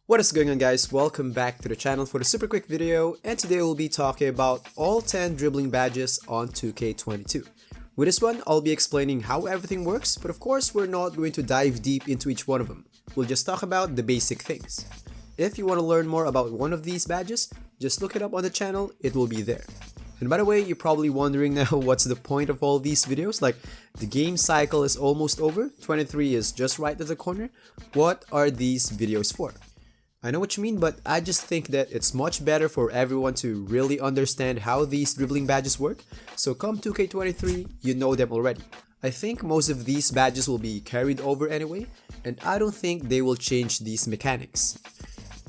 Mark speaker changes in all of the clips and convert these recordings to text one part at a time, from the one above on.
Speaker 1: What is going on, guys? Welcome back to the channel for the super quick video, and today we'll be talking about all 10 dribbling badges on 2K22. With this one, I'll be explaining how everything works, but of course we're not going to dive deep into each one of them. We'll just talk about the basic things. If you want to learn more about one of these badges, just look it up on the channel, it will be there. And by the way, you're probably wondering now what's the point of all these videos, like the game cycle is almost over, 23 is just right at the corner. What are these videos for? I know what you mean, but I just think that it's much better for everyone to really understand how these dribbling badges work, so come 2K23, you know them already. I think most of these badges will be carried over anyway, and I don't think they will change these mechanics.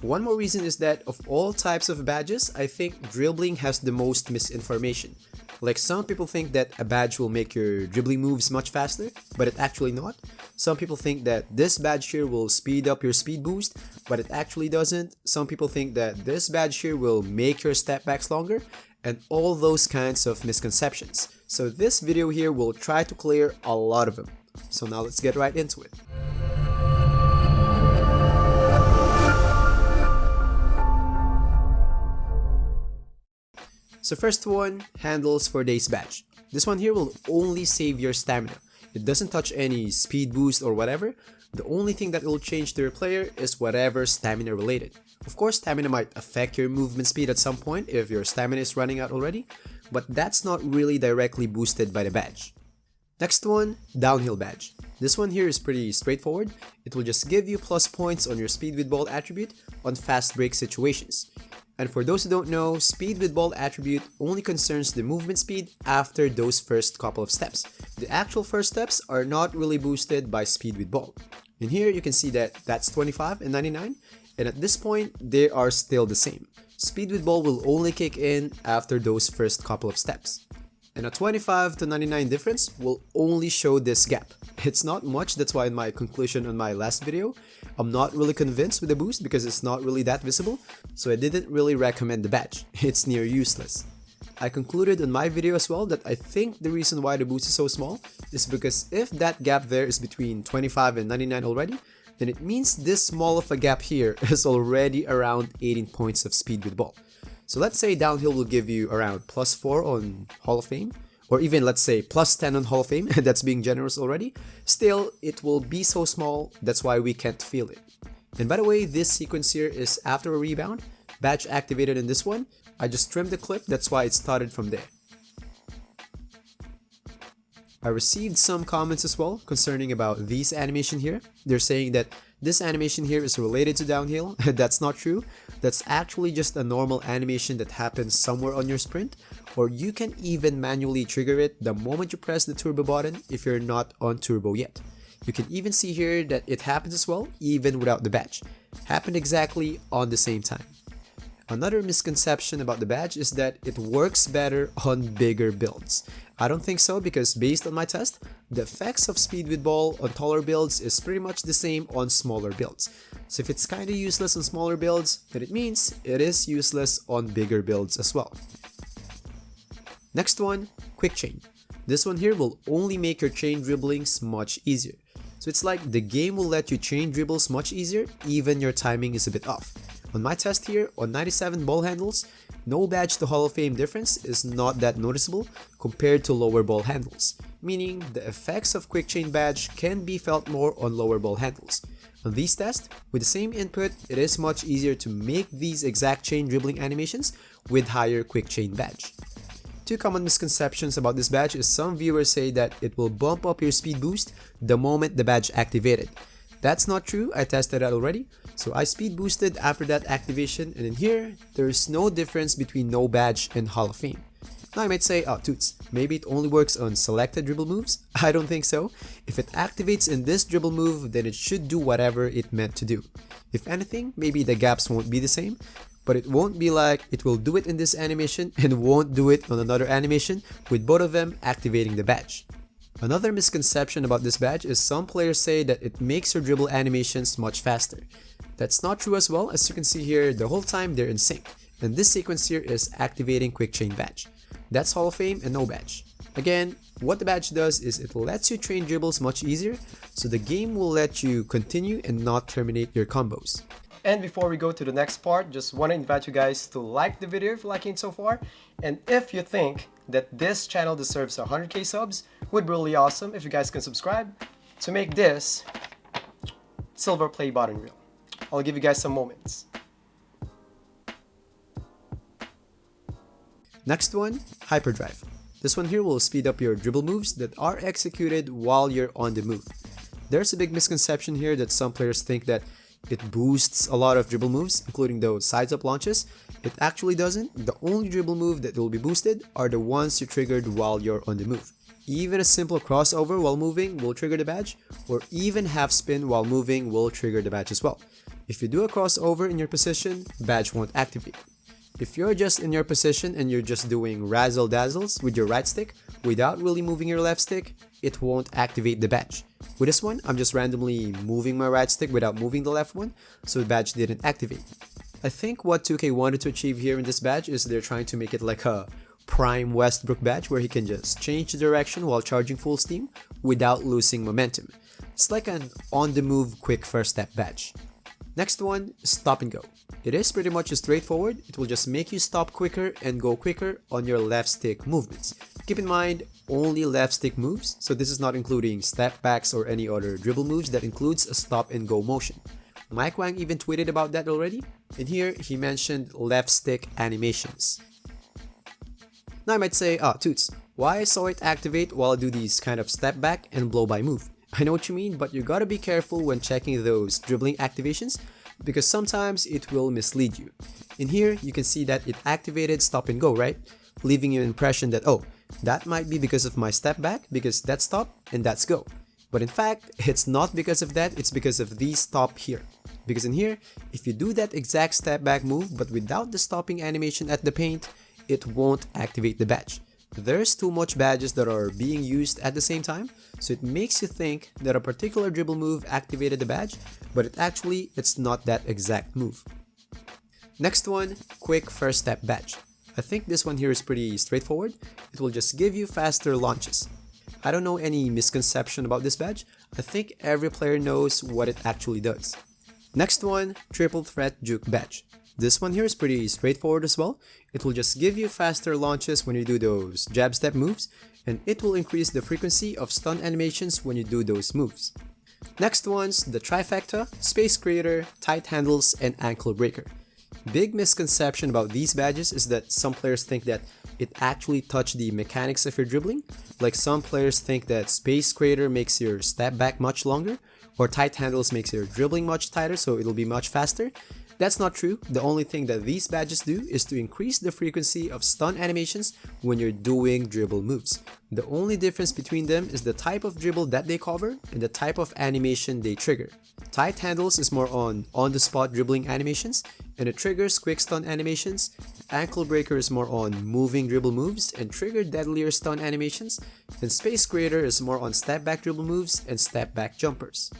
Speaker 1: One more reason is that of all types of badges, I think dribbling has the most misinformation. Like, some people think that a badge will make your dribbling moves much faster, but it actually not. Some people think that this badge here will speed up your speed boost, but it actually doesn't. Some people think that this badge here will make your step backs longer, and all those kinds of misconceptions. So this video here will try to clear a lot of them. So now let's get right into it. So first one, handles for days badge. This one here will only save your stamina. It doesn't touch any speed boost or whatever. The only thing that will change to your player is whatever stamina related. Of course, stamina might affect your movement speed at some point if your stamina is running out already, but that's not really directly boosted by the badge. Next one, downhill badge. This one here is pretty straightforward. It will just give you plus points on your speed with ball attribute on fast break situations. And for those who don't know, speed with ball attribute only concerns the movement speed after those first couple of steps. The actual first steps are not really boosted by speed with ball. And here you can see that that's 25 and 99, and at this point they are still the same. Speed with ball will only kick in after those first couple of steps. And a 25 to 99 difference will only show this gap. It's not much, that's why in my conclusion on my last video, I'm not really convinced with the boost because it's not really that visible, so I didn't really recommend the badge. It's near useless. I concluded on my video as well that I think the reason why the boost is so small is because if that gap there is between 25 and 99 already, then it means this small of a gap here is already around 18 points of speed with ball. So let's say downhill will give you around plus 4 on Hall of Fame, or even let's say plus 10 on Hall of Fame, that's being generous already. Still, it will be so small, that's why we can't feel it. And by the way, this sequence here is after a rebound, badge activated in this one. I just trimmed the clip, that's why it started from there. I received some comments as well concerning about these animation here. They're saying that this animation here is related to downhill. That's not true. That's actually just a normal animation that happens somewhere on your sprint, or you can even manually trigger it the moment you press the turbo button if you're not on turbo yet. You can even see here that it happens as well even without the badge. Happened exactly on the same time. Another misconception about the badge is that it works better on bigger builds. I don't think so, because based on my test, the effects of speed with ball on taller builds is pretty much the same on smaller builds. So if it's kinda useless on smaller builds, then it means it is useless on bigger builds as well. Next one, quick chain. This one here will only make your chain dribblings much easier. So it's like the game will let you chain dribbles much easier, even your timing is a bit off. On my test here, on 97 ball handles, no badge to Hall of Fame difference is not that noticeable compared to lower ball handles, meaning the effects of quick chain badge can be felt more on lower ball handles. On these tests, with the same input, it is much easier to make these exact chain dribbling animations with higher quick chain badge. Two common misconceptions about this badge is some viewers say that it will bump up your speed boost the moment the badge activated. That's not true, I tested that already. So I speed boosted after that activation, and in here, there's no difference between no badge and Hall of Fame. Now I might say, oh toots, maybe it only works on selected dribble moves? I don't think so. If it activates in this dribble move, then it should do whatever it meant to do. If anything, maybe the gaps won't be the same, but it won't be like it will do it in this animation and won't do it on another animation with both of them activating the badge. Another misconception about this badge is some players say that it makes your dribble animations much faster. That's not true as well. As you can see here, the whole time they're in sync. And this sequence here is activating quick chain badge. That's Hall of Fame and no badge. Again, what the badge does is it lets you train dribbles much easier, so the game will let you continue and not terminate your combos.
Speaker 2: And before we go to the next part, just want to invite you guys to like the video if you're liking it so far. And if you think that this channel deserves 100k subs, would be really awesome if you guys can subscribe to make this silver play button real. I'll give you guys some moments.
Speaker 1: Next one, Hyperdrive. This one here will speed up your dribble moves that are executed while you're on the move. There's a big misconception here that some players think that it boosts a lot of dribble moves, including those sides up launches. It actually doesn't. The only dribble move that will be boosted are the ones you triggered while you're on the move. Even a simple crossover while moving will trigger the badge, or even half spin while moving will trigger the badge as well. If you do a crossover in your position, badge won't activate. If you're just in your position and you're just doing razzle dazzles with your right stick without really moving your left stick, it won't activate the badge. With this one, I'm just randomly moving my right stick without moving the left one, so the badge didn't activate. I think what 2K wanted to achieve here in this badge is they're trying to make it like a Prime Westbrook badge where he can just change the direction while charging full steam without losing momentum. It's like an on-the-move quick first step badge. Next one, stop and go. It is pretty much straightforward. It will just make you stop quicker and go quicker on your left stick movements. Keep in mind, only left stick moves, so this is not including step backs or any other dribble moves that includes a stop and go motion. Mike Wang even tweeted about that already, and here he mentioned left stick animations. Now I might say, Toots, why I saw it activate while I do these kind of step back and blow by move? I know what you mean, but you gotta be careful when checking those dribbling activations because sometimes it will mislead you. In here, you can see that it activated stop and go, right? Leaving you an impression that, oh, that might be because of my step back, because that's stop and that's go. But in fact, it's not because of that, it's because of these stop here. Because in here, if you do that exact step back move but without the stopping animation at the paint, it won't activate the badge. There's too much badges that are being used at the same time, so it makes you think that a particular dribble move activated the badge, but it's not that exact move. Next one, quick first step badge. I think this one here is pretty straightforward. It will just give you faster launches. I don't know any misconception about this badge. I think every player knows what it actually does. Next one, triple threat juke badge. This one here is pretty straightforward as well. It will just give you faster launches when you do those jab step moves, and it will increase the frequency of stun animations when you do those moves. Next one's the trifecta, space creator, tight handles, and ankle breaker. Big misconception about these badges is that some players think that it actually touched the mechanics of your dribbling. Like some players think that space creator makes your step back much longer, or tight handles makes your dribbling much tighter so it'll be much faster. That's not true. The only thing that these badges do is to increase the frequency of stun animations when you're doing dribble moves. The only difference between them is the type of dribble that they cover and the type of animation they trigger. Tight handles is more on-the-spot dribbling animations, and it triggers quick stun animations. Ankle breaker is more on moving dribble moves and trigger deadlier stun animations, and space creator is more on step back dribble moves and step back jumpers.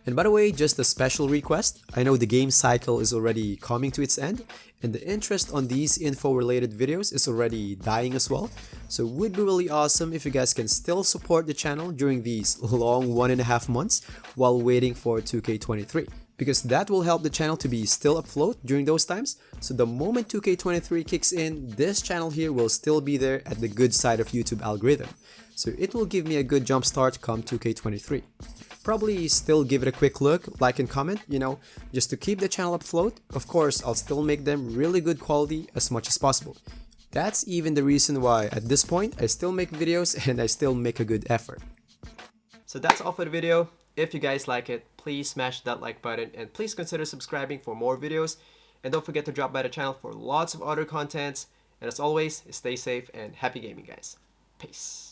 Speaker 1: And by the way, just a special request, I know the game cycle is already coming to its end, and the interest on these info-related videos is already dying as well, so it would be really awesome if you guys can still support the channel during these long 1.5 months while waiting for 2K23, because that will help the channel to be still afloat during those times, so the moment 2K23 kicks in, this channel here will still be there at the good side of YouTube algorithm, so it will give me a good jump start come 2K23. Probably still give it a quick look, like and comment, just to keep the channel afloat. Of course, I'll still make them really good quality as much as possible. That's even the reason why at this point I still make videos and I still make a good effort.
Speaker 2: So that's all for the video. If you guys like it, please smash that like button and please consider subscribing for more videos. And don't forget to drop by the channel for lots of other contents. And as always, stay safe and happy gaming, guys. Peace.